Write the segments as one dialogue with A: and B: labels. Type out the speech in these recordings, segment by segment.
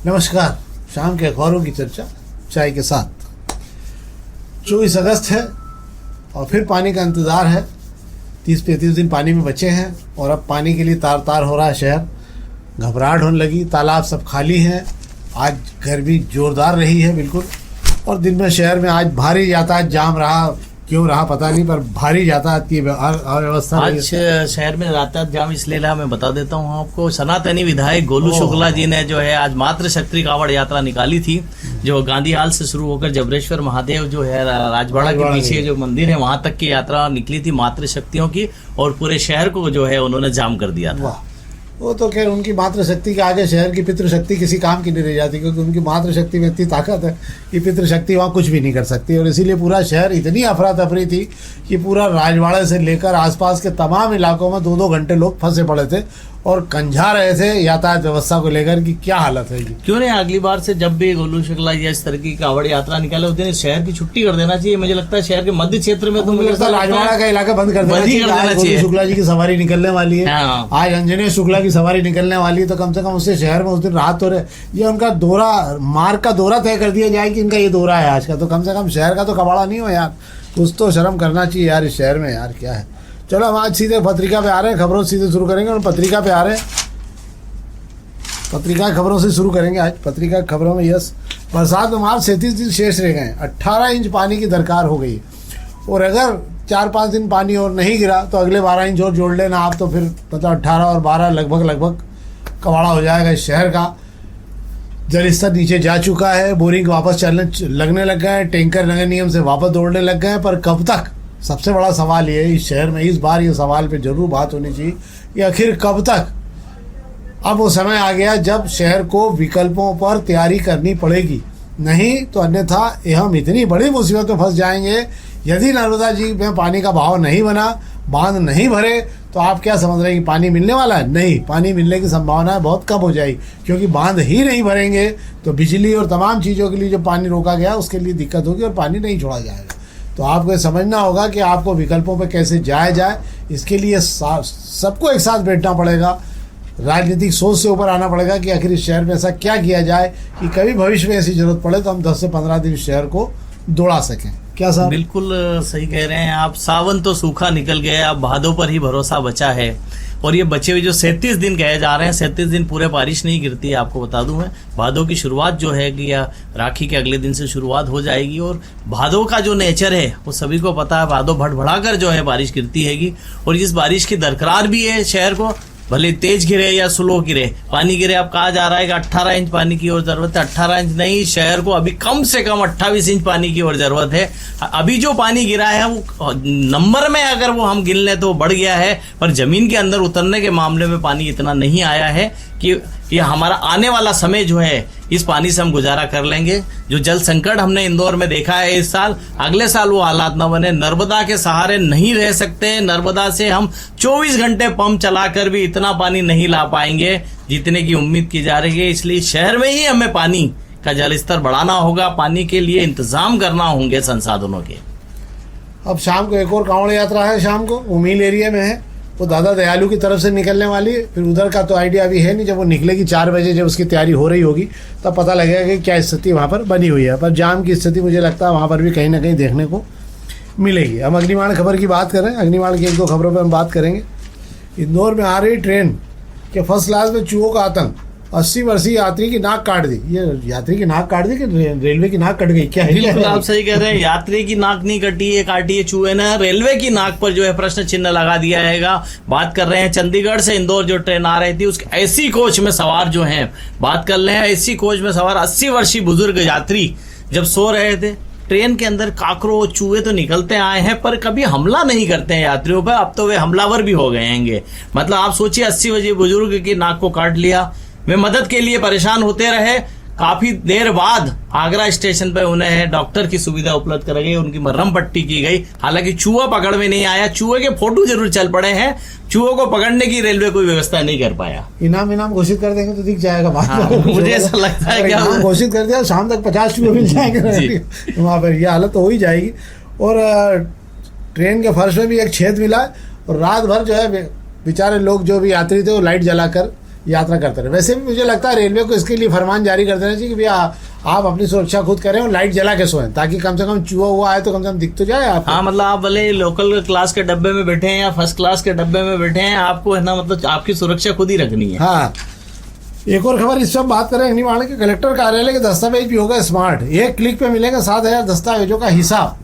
A: नमस्कार। शाम के अखबारों की चर्चा चाय के साथ। 24 अगस्त है और फिर पानी का इंतज़ार है। 30-35 दिन पानी में बचे हैं और अब पानी के लिए तार तार हो रहा है शहर। घबराहट होने लगी, तालाब सब खाली हैं। आज गर्मी जोरदार रही है बिल्कुल, और दिन में शहर में आज भारी यातायात जाम रहा। क्यों रहा पता नहीं, पर भारी यातायात की अव्यवस्था
B: आज शहर में यातायात जाम इसलिए रहा, मैं बता देता हूँ आपको। सनातनी विधायक गोलू शुक्ला जी ने जो है आज मातृशक्ति कावड़ यात्रा निकाली थी, जो गांधी हाल से शुरू होकर जबरेश्वर महादेव जो है राजवाड़ा के पीछे जो मंदिर है वहां तक की यात्रा निकली थी मातृशक्तियों की, और पूरे शहर को जो है उन्होंने जाम कर दिया था।
A: वो तो खैर उनकी मातृशक्ति के आगे शहर की पितृशक्ति किसी काम की नहीं रह जाती, क्योंकि उनकी मातृशक्ति में इतनी ताकत है कि पितृशक्ति वहाँ कुछ भी नहीं कर सकती। और इसीलिए पूरा शहर इतनी अफरा तफरी थी कि पूरा राजवाड़े से लेकर आसपास के तमाम इलाकों में 2-2 घंटे लोग फंसे पड़े थे और कंझा रहे थे यातायात व्यवस्था को लेकर कि क्या हालत है।
B: क्यों नहीं अगली बार से जब भी गोलू शुक्ला जी इस तरह की कावड़ यात्रा निकाले होते हैं शहर की छुट्टी कर देना चाहिए। मुझे लगता है शहर के मध्य क्षेत्र में तो मुझे लगता है
A: राजवाड़ा का इलाका बंद कर देना चाहिए। गोलू शुक्ला जी की सवारी निकलने वाली है, आज अंजनी शुक्ला की सवारी निकलने वाली है, तो कम से कम उससे शहर में उस दिन राहत तो रहे। ये उनका दौरा, मार्ग का दौरा तय कर दिया जाए कि इनका ये दौरा है आज का, तो कम से कम शहर का तो कबाड़ा नहीं हो यार। कुछ तो शर्म करना चाहिए यार इस शहर में यार, क्या है। चलो हम आज सीधे पत्रिका पे आ रहे हैं, खबरों सीधे शुरू करेंगे और पत्रिका पे आ रहे हैं। पत्रिका खबरों से शुरू करेंगे आज। पत्रिका खबरों में यस, बरसात में मार्च 37 दिन शेष रह गए, 18 इंच पानी की दरकार हो गई, और अगर 4-5 दिन पानी और नहीं गिरा तो अगले 12 इंच और जोड़ लेना आप, तो फिर मतलब 18 और 12 लगभग कबाड़ा हो जाएगा इस शहर का। जल स्तर नीचे जा चुका है, बोरिंग वापस चलने लगने लग गए हैं, टैंकर नगर निगम से वापस दौड़ने लग गए हैं। पर कब तक, सबसे बड़ा सवाल ये है इस शहर में, इस बार ये सवाल पे जरूर बात होनी चाहिए कि आखिर कब तक। अब वो समय आ गया जब शहर को विकल्पों पर तैयारी करनी पड़ेगी, नहीं तो अन्यथा हम इतनी बड़ी मुसीबत में फंस जाएंगे। यदि नर्मदा जी में पानी का बहाव नहीं बना, बांध नहीं भरे, तो आप क्या समझ रहे हैं कि पानी मिलने वाला है? नहीं, पानी मिलने की संभावना बहुत कम हो जाएगी, क्योंकि बांध ही नहीं भरेंगे तो बिजली और तमाम चीज़ों के लिए जो पानी रोका गया उसके लिए दिक्कत होगी और पानी नहीं छोड़ा जाएगा। तो आपको समझना होगा कि आपको विकल्पों पर कैसे जाया जाए। इसके लिए सबको एक साथ बैठना पड़ेगा, राजनीतिक सोच से ऊपर आना पड़ेगा कि आखिर इस शहर में ऐसा क्या किया जाए कि कभी भविष्य में ऐसी जरूरत पड़े तो हम 10 से 15 दिन शहर को दौड़ा सकें। क्या साहब?
B: बिल्कुल सही कह रहे हैं आप। सावन तो सूखा निकल गया, अब भादों पर ही भरोसा बचा है। और ये बचे हुए जो 37 दिन कहे जा रहे हैं, 37 दिन पूरे बारिश नहीं गिरती है। आपको बता दूं मैं, भादों की शुरुआत जो है कि या राखी के अगले दिन से शुरुआत हो जाएगी, और भादों का जो नेचर है वो सभी को पता है, भादों भड़भड़ा कर जो है बारिश गिरती हैगी। और इस बारिश की दरकार भी है शहर को, भले तेज गिरे या स्लो गिरे, पानी गिरे। अब कहा जा रहा है कि 18 इंच पानी की और जरूरत है। 18 इंच नहीं, शहर को अभी कम से कम 28 इंच पानी की और जरूरत है। अभी जो पानी गिरा है वो नंबर में अगर वो हम गिन लें तो बढ़ गया है, पर जमीन के अंदर उतरने के मामले में पानी इतना नहीं आया है कि ये हमारा आने वाला समय जो है इस पानी से हम गुजारा कर लेंगे। जो जल संकट हमने इंदौर में देखा है इस साल, अगले साल वो हालात न बने। नर्मदा के सहारे नहीं रह सकते। नर्मदा से हम 24 घंटे पंप चलाकर भी इतना पानी नहीं ला पाएंगे जितने की उम्मीद की जा रही है। इसलिए शहर में ही हमें पानी का जल स्तर बढ़ाना होगा, पानी के लिए इंतजाम करना होंगे संसाधनों के।
A: अब शाम को एक और कांवड़ यात्रा है, शाम को उमील एरिया में है, वो दादा दयालु की तरफ से निकलने वाली है। फिर उधर का तो आइडिया अभी है नहीं, जब वो निकलेगी 4 बजे, जब उसकी तैयारी हो रही होगी तब पता लगेगा कि क्या स्थिति वहाँ पर बनी हुई है। पर जाम की स्थिति मुझे लगता है वहाँ पर भी कहीं ना कहीं देखने को मिलेगी। हम अग्निबाण खबर की बात करें, अग्निबाण की 1-2 खबरों पर हम बात करेंगे। इंदौर में आ रही ट्रेन के फर्स्ट क्लास में चूहों का आतंक, 80 वर्षीय यात्री की नाक काट दी। ये यात्री की नाक काट दी कि रेलवे की नाक कट गई? क्या है?
B: बिल्कुल आप सही कह रहे हैं, यात्री की नाक नहीं कटी है, काटी है चूहे ने। रेलवे की नाक पर जो है प्रश्न चिन्ह लगा दिया है। बात कर रहे हैं चंडीगढ़ से इंदौर जो ट्रेन आ रही थी, उसके एसी कोच में सवार जो है, बात कर रहे हैं एसी कोच में सवार 80 वर्षीय बुजुर्ग यात्री जब सो रहे थे, ट्रेन के अंदर काकरोच चूहे तो निकलते आए हैं पर कभी हमला नहीं करते हैं यात्रियों पर। अब तो वे हमलावर भी हो गए हैं। मतलब आप सोचिए, 80 वर्षीय बुजुर्ग की नाक को काट लिया। वे मदद के लिए परेशान होते रहे। काफी देर बाद आगरा स्टेशन पर उन्हें डॉक्टर की सुविधा उपलब्ध कराई गई, उनकी मरहम पट्टी की गई। हालांकि चूहा पकड़ में नहीं आया, चूहे के फोटो जरूर चल पड़े हैं। चूहों को पकड़ने की रेलवे कोई व्यवस्था नहीं कर पाया।
A: इनाम घोषित कर देंगे तो दिख जाएगा बात।
B: मुझे ऐसा लगता है क्या
A: घोषित कर दिया, शाम तक 50 चूहे मिल जाएंगे वहाँ पर, ये हालत तो हो ही जाएगी। और ट्रेन के फर्श में भी एक छेद मिला और रात भर जो है बेचारे लोग जो भी यात्री थे वो लाइट जलाकर यात्रा करते रहे। वैसे भी मुझे लगता है रेलवे को इसके लिए फरमान जारी कर देना चाहिए कि भैया आप अपनी सुरक्षा खुद करें और लाइट जला के सोएं, ताकि कम से कम चूहा हुआ है तो कम से कम दिख तो जाए आपको।
B: हाँ, मतलब आप भले लोकल क्लास के डब्बे में बैठे हैं या फर्स्ट क्लास के डब्बे में बैठे हैं, आपको है ना, मतलब आपकी सुरक्षा खुद ही रखनी है।
A: हाँ, एक और खबर इस वक्त बात करें अग्निबाण के। कलेक्टर कार्यालय के दस्तावेज भी हो गए स्मार्ट। एक क्लिक पे मिलेगा 7,000 दस्तावेजों का हिसाब।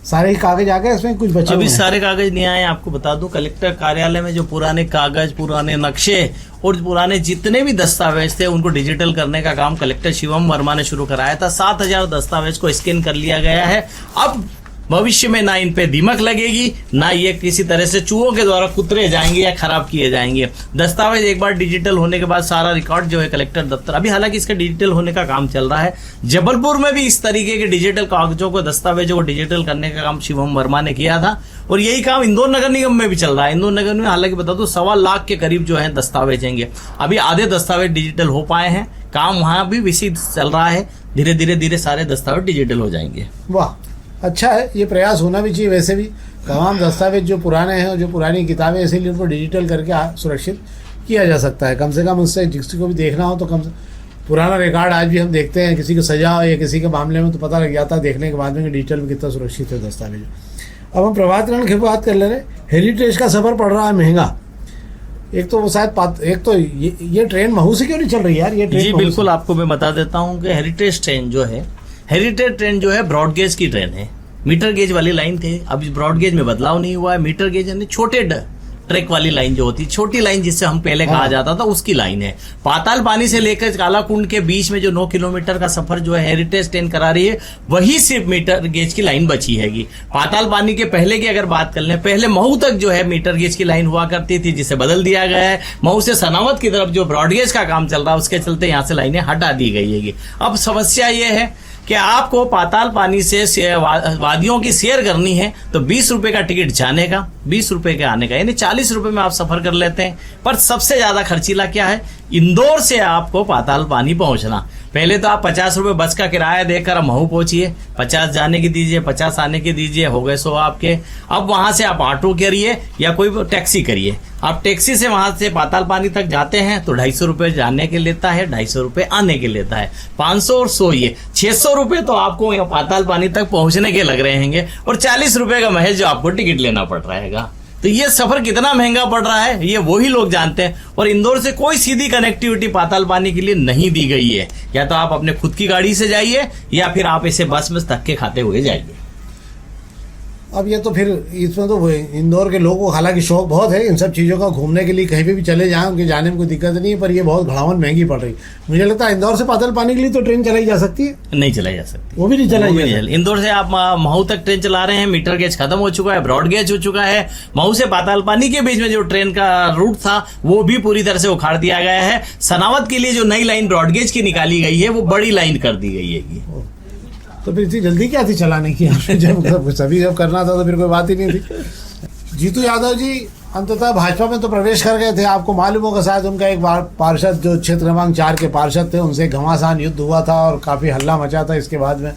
A: सारे कागज आ गए, इसमें कुछ बचे
B: अभी
A: हुए हैं।
B: सारे कागज नहीं आए। आपको बता दूं, कलेक्टर कार्यालय में जो पुराने कागज, पुराने नक्शे और पुराने जितने भी दस्तावेज थे उनको डिजिटल करने का काम कलेक्टर शिवम वर्मा ने शुरू कराया था। 7,000 दस्तावेज को स्कैन कर लिया गया है। अब भविष्य में ना इन पे दीमक लगेगी, ना ये किसी तरह से चूहों के द्वारा कुतरे जाएंगे या खराब किए जाएंगे। दस्तावेज एक बार डिजिटल होने के बाद सारा रिकॉर्ड जो है कलेक्टर दफ्तर, अभी हालांकि इसका डिजिटल होने का काम चल रहा है। जबलपुर में भी इस तरीके के डिजिटल कागजों को, दस्तावेजों को डिजिटल करने का काम शिवम वर्मा ने किया था और यही काम इंदौर नगर निगम में भी चल रहा है। इंदौर नगर में हालांकि बता दो 1.25 लाख के करीब जो है दस्तावेज होंगे। अभी आधे दस्तावेज डिजिटल हो पाए हैं, काम वहां भी विशेष चल रहा है। धीरे धीरे सारे दस्तावेज डिजिटल हो जाएंगे।
A: वाह, अच्छा है, ये प्रयास होना भी चाहिए। वैसे भी तमाम दस्तावेज जो पुराने हैं, जो पुरानी किताबें, इसीलिए उनको डिजिटल करके सुरक्षित किया जा सकता है। कम से कम उससे किसी को भी देखना हो तो कम से पुराना रिकॉर्ड आज भी हम देखते हैं, किसी को सजा हो या किसी के मामले में तो पता लग जाता है देखने के बाद में कि डिजिटल में कितना सुरक्षित है दस्तावेज। अब हम प्रभात खबर की बात कर ले रहे। हेरिटेज का सफर पड़ रहा है महंगा। एक तो वो शायद एक तो ये ट्रेन महू से क्यों नहीं चल रही यार? ये ट्रेन
B: जी बिल्कुल, आपको मैं बता देता हूँ कि हेरिटेज ट्रेन जो है ब्रॉड गेज की ट्रेन है। मीटर गेज वाली लाइन थी, अब ब्रॉड गेज में बदलाव नहीं हुआ है। मीटर गेज यानी छोटे ट्रैक वाली लाइन जो होती है, छोटी लाइन जिससे हम पहले कहा जाता था, उसकी लाइन है। पाताल पानी से लेकर कालाकुंड के बीच में जो 9 किलोमीटर का सफर जो है हेरिटेज ट्रेन करा रही है, वही सिर्फ मीटर गेज की लाइन बची हैगी। पाताल पानी के पहले की अगर बात कर लें, पहले महू तक जो है मीटर गेज की लाइन हुआ करती थी, जिसे बदल दिया गया है। महू से सनावत की तरफ जो ब्रॉड गेज का काम चल रहा है, उसके चलते यहाँ से लाइनें हटा दी गई है। अब समस्या ये है कि आपको पाताल पानी से वादियों की सैर करनी है तो 20 रुपए का टिकट जाने का, 20 रुपए के आने का, यानी 40 रुपए में आप सफर कर लेते हैं। पर सबसे ज्यादा खर्चीला क्या है? इंदौर से आपको पाताल पानी पहुंचना। पहले तो आप 50 रुपए बस का किराया देकर महू पहुंचिए, 50 जाने की दीजिए, 50 आने की दीजिए, हो गए 100 आपके। अब वहां से आप ऑटो करिए या कोई टैक्सी करिए। आप टैक्सी से वहां से पाताल पानी तक जाते हैं तो 250 रुपए जाने के लेता है, 250 रुपए आने के लेता है। 500 और 100 ये 600 रुपए तो आपको पाताल पानी तक पहुंचने के लग रहे हैं और 40 रुपए का महज जो आपको टिकट लेना पड़ रहेगा। तो ये सफर कितना महंगा पड़ रहा है ये वही लोग जानते हैं। और इंदौर से कोई सीधी कनेक्टिविटी पाताल पानी के लिए नहीं दी गई है। या तो आप अपने खुद की गाड़ी से जाइए या फिर आप इसे बस में धक्के खाते हुए जाइए।
A: अब ये तो फिर इसमें तो इंदौर के लोगों को हालांकि शौक बहुत है इन सब चीज़ों का, घूमने के लिए कहीं भी चले जाएं, उनके जाने में कोई दिक्कत नहीं है, पर ये बहुत घड़ावन महंगी पड़ रही। मुझे लगता है इंदौर से पाताल पानी के लिए तो ट्रेन चलाई जा सकती है।
B: नहीं चलाई जा सकती,
A: वो भी नहीं चलाई जा सकती।
B: इंदौर से आप महू तक ट्रेन चला रहे हैं, मीटर गेज खत्म हो चुका है, ब्रॉड गेज हो चुका है। महू से पाताल पानी के बीच में जो ट्रेन का रूट था वो भी पूरी तरह से उखाड़ दिया गया है। सनावत के लिए जो नई लाइन ब्रॉड गेज की निकाली गई है वो बड़ी लाइन कर दी गई है।
A: तो फिर इतनी जल्दी क्या थी चलाने की? जब करना था तो फिर कोई बात ही नहीं थी। जीतू यादव जी अंततः भाजपा में तो प्रवेश कर गए थे। आपको मालूम होगा शायद उनका एक बार पार्षद जो क्षेत्र क्रमांक 4 के पार्षद थे, उनसे घमासान युद्ध हुआ था और काफ़ी हल्ला मचा था। इसके बाद में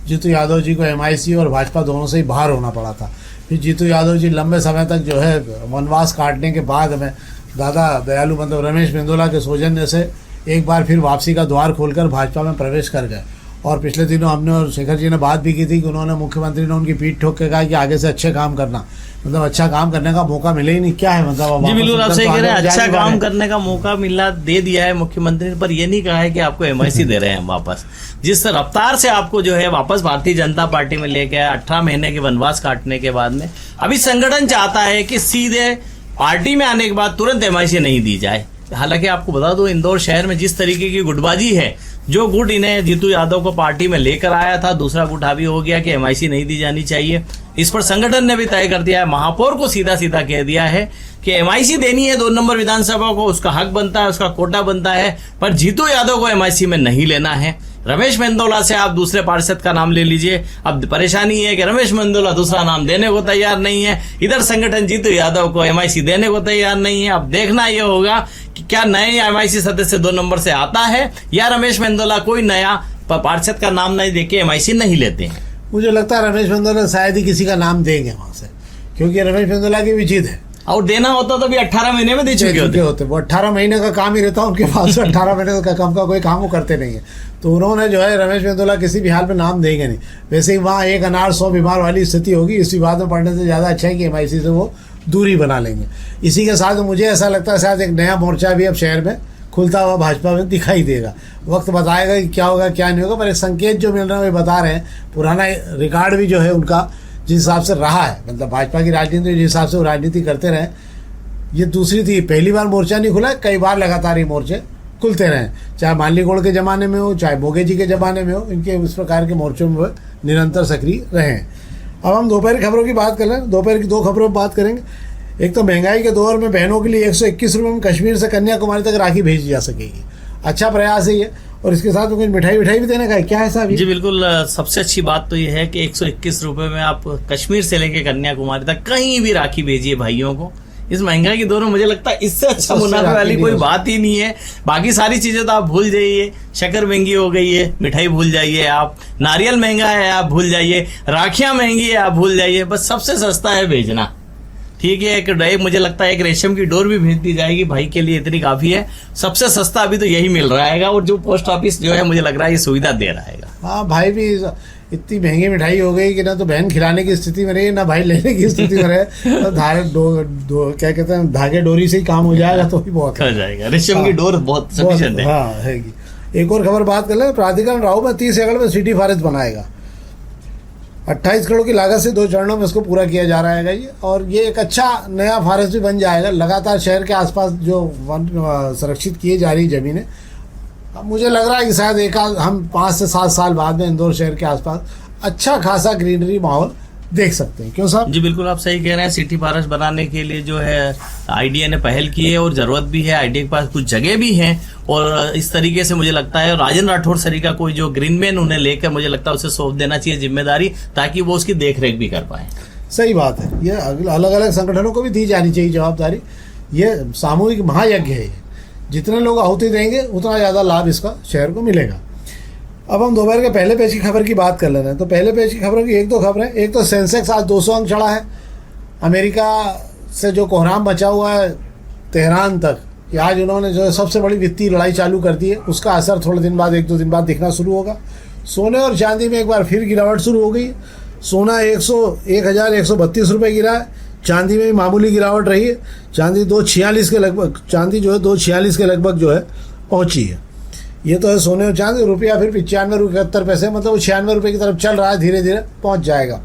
A: जीतू यादव जी को MIC और भाजपा दोनों से ही बाहर होना पड़ा था। फिर जीतू यादव जी लंबे समय तक जो है वनवास काटने के बाद में दादा दयालु मतलब रमेश मेंदोला के सौजन्य से एक बार फिर वापसी का द्वार खोलकर भाजपा में प्रवेश कर गए। और पिछले दिनों हमने और शेखर जी ने बात भी की थी कि उन्होंने मुख्यमंत्री ने उनकी पीठ ठोक के कहा कि आगे से अच्छे काम करना, मतलब अच्छा काम करने का मौका मिले ही नहीं। क्या है मतलब?
B: जी बिल्कुल, आप सही कह रहे हैं, अच्छा काम करने का मौका मिला, दे दिया है मुख्यमंत्री ने, पर ये नहीं कहा है कि आपको MIC दे रहे हैं वापस। जिस रफ्तार से आपको जो है वापस भारतीय जनता पार्टी में लेके आया 18 महीने के वनवास काटने के बाद में, अभी संगठन चाहता है कि सीधे पार्टी में आने के बाद तुरंत MIC नहीं दी जाए। हालांकि आपको बता दो इंदौर शहर में जिस तरीके की गुटबाजी है, जो गुट इन्हें जीतू यादव को पार्टी में लेकर आया था, दूसरा गुट हावी हो गया कि MIC नहीं दी जानी चाहिए। इस पर संगठन ने भी तय कर दिया है, महापौर को सीधा सीधा कह दिया है कि MIC देनी है 2 नंबर विधानसभा को, उसका हक बनता है, उसका कोटा बनता है, पर जीतू यादव को MIC में नहीं लेना है। रमेश मेंदोला से आप दूसरे पार्षद का नाम ले लीजिए। अब परेशानी है कि रमेश मेंदोला दूसरा नाम देने को तैयार नहीं है, इधर संगठन जीतू यादव को MIC देने को तैयार नहीं है। अब देखना यह होगा कि क्या नए MIC सदस्य 2 नंबर से आता है या रमेश मेंदोला कोई नया पार्षद का नाम नहीं देके MIC नहीं लेते हैं।
A: मुझे लगता है रमेश मेंदोला शायद ही किसी का नाम देंगे वहां से, क्योंकि रमेश मेंदोला की भी जिद है
B: और देना होता तो भी 18 महीने में दे चुके होते।
A: वो 18 महीने का काम ही रहता है उनके पास, 18 महीने का काम का कोई काम वो करते नहीं है। तो उन्होंने जो है रमेश मेहतोला किसी भी हाल में नाम देंगे नहीं। वैसे ही वहाँ एक अनार 100 बीमार वाली स्थिति होगी। इस विवाद में पड़ने से ज़्यादा अच्छा है कि MIC से वो दूरी बना लेंगे। इसी के साथ मुझे ऐसा लगता है शायद एक नया मोर्चा भी अब शहर में खुलता हुआ भाजपा में दिखाई देगा। वक्त बताएगा कि क्या होगा क्या नहीं होगा, पर एक संकेत जो मिल रहा है वो बता रहे हैं। पुराना रिकॉर्ड भी जो है उनका जिस हिसाब से रहा है, मतलब भाजपा की राजनीति जिस हिसाब से वो राजनीति करते रहे, ये दूसरी थी, पहली बार मोर्चा नहीं खुला है, कई बार लगातार ये मोर्चे खुलते रहे। चाहे मानली गौड़ के ज़माने में हो, चाहे मोगे जी के ज़माने में हो, इनके इस प्रकार के मोर्चों में निरंतर सक्रिय रहे हैं। अब हम दोपहर की खबरों की बात कर लें। दोपहर की 2 खबरों पर बात करेंगे। एक तो महंगाई के दौर में बहनों के लिए 121 रुपये में कश्मीर से कन्याकुमारी तक राखी भेजी जा सकेगी। अच्छा प्रयास है ये। और इसके साथ कुछ मिठाई भी देने का है, क्या है साहब?
B: जी बिल्कुल, सबसे अच्छी बात तो ये है कि 121 रुपये में आप कश्मीर से लेके कन्याकुमारी तक कहीं भी राखी भेजिए भाइयों को। इस महंगाई के दौर में मुझे लगता है इससे अच्छा मुनाफे वाली कोई बात ही नहीं है। बाकी सारी चीजें तो आप भूल जाइए, शक्कर महंगी हो गई है, मिठाई भूल जाइए, आप नारियल महंगा है आप भूल जाइए, राखियां महंगी है आप भूल जाइए, बस सबसे सस्ता है भेजना। ठीक है, एक मुझे लगता है एक रेशम की डोर भी भेज दी जाएगी भाई के लिए, इतनी काफी है। सबसे सस्ता अभी तो यही मिल रहा है, और जो पोस्ट ऑफिस जो है मुझे लग रहा है ये सुविधा दे रहा है।
A: हाँ, भाई भी इतनी महंगी मिठाई हो गई कि ना तो बहन खिलाने की स्थिति में रही, ना भाई लेने की स्थिति में रहे। तो क्या कहते हैं, धागे डोरी से ही काम हो जाएगा तो ही बहुत
B: हो जाएगा। रेशम की डोर बहुत सफिशिएंट है।
A: हाँ है। एक और खबर बात कर ले। प्राधिकरण राव में 30 एकड़ में सिटी फॉरेस्ट बनाएगा। 28 करोड़ की लागत से 2 चरणों में इसको पूरा किया जा रहा है ये। और ये एक अच्छा नया फॉरेस्ट भी बन जाएगा। लगातार शहर के आसपास जो वन संरक्षित किए जा रही जमीनें, अब मुझे लग रहा है कि शायद हम 5 से 7 साल बाद में इंदौर शहर के आसपास अच्छा खासा ग्रीनरी माहौल देख सकते हैं। क्यों साहब?
B: जी बिल्कुल, आप सही कह रहे हैं। सिटी फॉरेस्ट बनाने के लिए जो है आईडीए ने पहल की है और जरूरत भी है। आईडीए के पास कुछ जगह भी है और इस तरीके से मुझे लगता है राजेंद्र राठौड़ सरी का कोई जो ग्रीनमैन उन्हें लेकर मुझे लगता है उसे सौंप देना चाहिए जिम्मेदारी, ताकि वो उसकी देखरेख भी कर पाए।
A: सही बात है। ये अलग अलग संगठनों को भी दी जानी चाहिए जवाबदारी। ये सामूहिक महायज्ञ है। जितने लोग आहुति देंगे उतना ज़्यादा लाभ इसका शहर को मिलेगा। अब हम दोपहर के पहले पेज की खबर की बात कर ले रहे हैं। तो पहले पेज की खबरों की 1-2 खबरें। एक तो सेंसेक्स आज 200 अंक चढ़ा है। अमेरिका से जो कोहराम बचा हुआ है तेहरान तक, कि आज उन्होंने जो सबसे बड़ी वित्तीय लड़ाई चालू कर दी है, उसका असर थोड़े दिन बाद 1-2 दिन बाद दिखना शुरू होगा। सोने और चांदी में एक बार फिर गिरावट शुरू हो गई। सोना 1,132 रुपये गिरा है। चांदी में भी मामूली गिरावट रही है। चांदी 246 के लगभग, चांदी जो है 246 के लगभग जो है पहुंची है। ये तो है सोने और चांदी। रुपया फिर 95 रुपये 71 पैसे, मतलब वो 96 रुपये की तरफ चल रहा है, धीरे धीरे पहुंच जाएगा।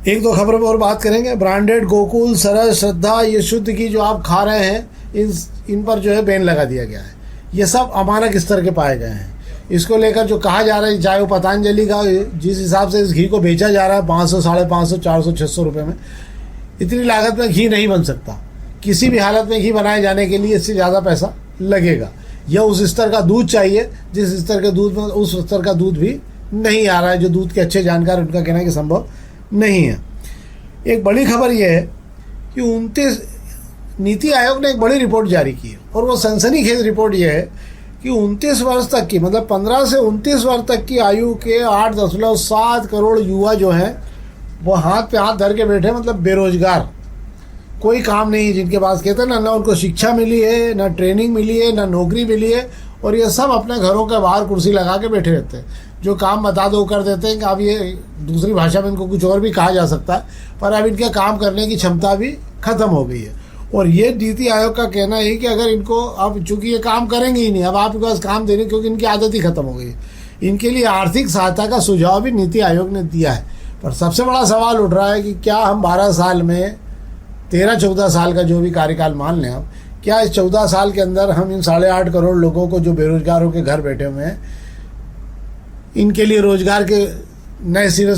A: 1-2 खबरों पर और बात करेंगे। ब्रांडेड गोकुल, सरस, श्रद्धा, ये शुद्ध की जो आप खा रहे हैं, इन पर जो है बैन लगा दिया गया है। ये सब अमानक स्तर के पाए गए हैं। इसको लेकर जो कहा जा रहा है, चाहे वो पतंजलि का जिस हिसाब से इस घी को बेचा जा रहा है 500, 550, 400, 600 रुपये में, इतनी लागत में घी नहीं बन सकता। किसी भी हालत में घी बनाए जाने के लिए इससे ज़्यादा पैसा लगेगा। या उस स्तर का दूध चाहिए जिस स्तर के दूध में, उस स्तर का दूध भी नहीं आ रहा है। जो दूध के अच्छे जानकार, उनका कहना है कि संभव नहीं है। एक बड़ी खबर यह है कि 29 नीति आयोग ने एक बड़ी रिपोर्ट जारी की है और वो सनसनीखेज रिपोर्ट यह है कि 29 वर्ष तक की, मतलब 15 से 29 वर्ष तक की आयु के 8.7 करोड़ युवा जो हैं वो हाथ पे हाथ धर के बैठे, मतलब बेरोजगार, कोई काम नहीं, जिनके पास कहते हैं ना उनको शिक्षा मिली है, ना ट्रेनिंग मिली है, ना नौकरी मिली है, और ये सब अपने घरों के बाहर कुर्सी लगा के बैठे रहते हैं। जो काम बता दो कर देते हैं कि अब ये दूसरी भाषा में इनको कुछ और भी कहा जा सकता है, पर अब इनके काम करने की क्षमता भी खत्म हो गई है। और ये नीति आयोग का कहना है कि अगर इनको, अब चूंकि ये काम करेंगे ही नहीं, अब आपके पास काम देने, क्योंकि इनकी आदत ही खत्म हो गई है, इनके लिए आर्थिक सहायता का सुझाव भी नीति आयोग ने दिया है। पर सबसे बड़ा सवाल उठ रहा है कि क्या हम 12 साल में 13-14 साल का जो भी कार्यकाल मान लें, अब क्या इस 14 साल के अंदर हम इन 8.5 करोड़ लोगों को जो बेरोजगार होकर घर बैठे हुए हैं, इनके लिए रोजगार के नए सिरे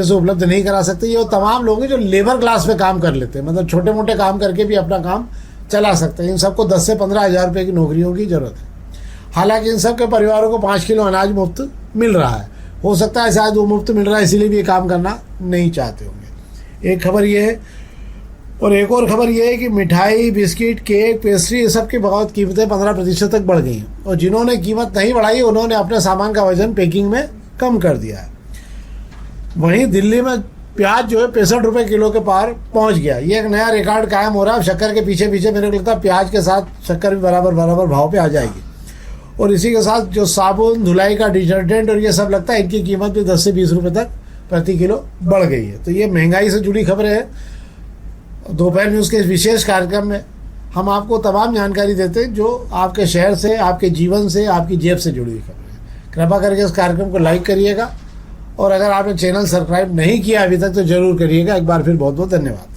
A: से उपलब्ध नहीं करा सकते। ये वो तमाम लोग हैं जो लेबर क्लास पे काम कर लेते हैं, मतलब छोटे मोटे काम करके भी अपना काम चला सकते हैं। इन सबको 10 से 15 हज़ार रुपये की नौकरियों की ज़रूरत है। हालांकि इन सब के परिवारों को 5 किलो अनाज मुफ्त मिल रहा है। हो सकता है शायद वो मुफ्त मिल रहा है इसीलिए भी ये काम करना नहीं चाहते होंगे। एक खबर ये है। और एक और खबर ये है कि मिठाई, बिस्किट, केक, पेस्ट्री, ये सब की बहुत कीमतें 15% तक बढ़ गई हैं। और जिन्होंने कीमत नहीं बढ़ाई उन्होंने अपने सामान का वजन पैकिंग में कम कर दिया है। वहीं दिल्ली में प्याज जो है 65 रुपये किलो के पार पहुंच गया। ये एक नया रिकॉर्ड कायम हो रहा है। शक्कर के पीछे पीछे मेरे को लगता है प्याज के साथ शक्कर भी बराबर बराबर भाव पे आ जाएगी। और इसी के साथ जो साबुन, धुलाई का डिटर्जेंट और ये सब लगता है, इनकी कीमत भी 10 से 20 रुपये तक प्रति किलो बढ़ गई है। तो ये महंगाई से जुड़ी खबरें हैं। दोपहर न्यूज़ के इस विशेष कार्यक्रम में हम आपको तमाम जानकारी देते हैं जो आपके शहर से, आपके जीवन से, आपकी जेब से जुड़ी हुई खबरें हैं। कृपा करके इस कार्यक्रम को लाइक करिएगा और अगर आपने चैनल सब्सक्राइब नहीं किया अभी तक तो जरूर करिएगा। एक बार फिर बहुत बहुत धन्यवाद।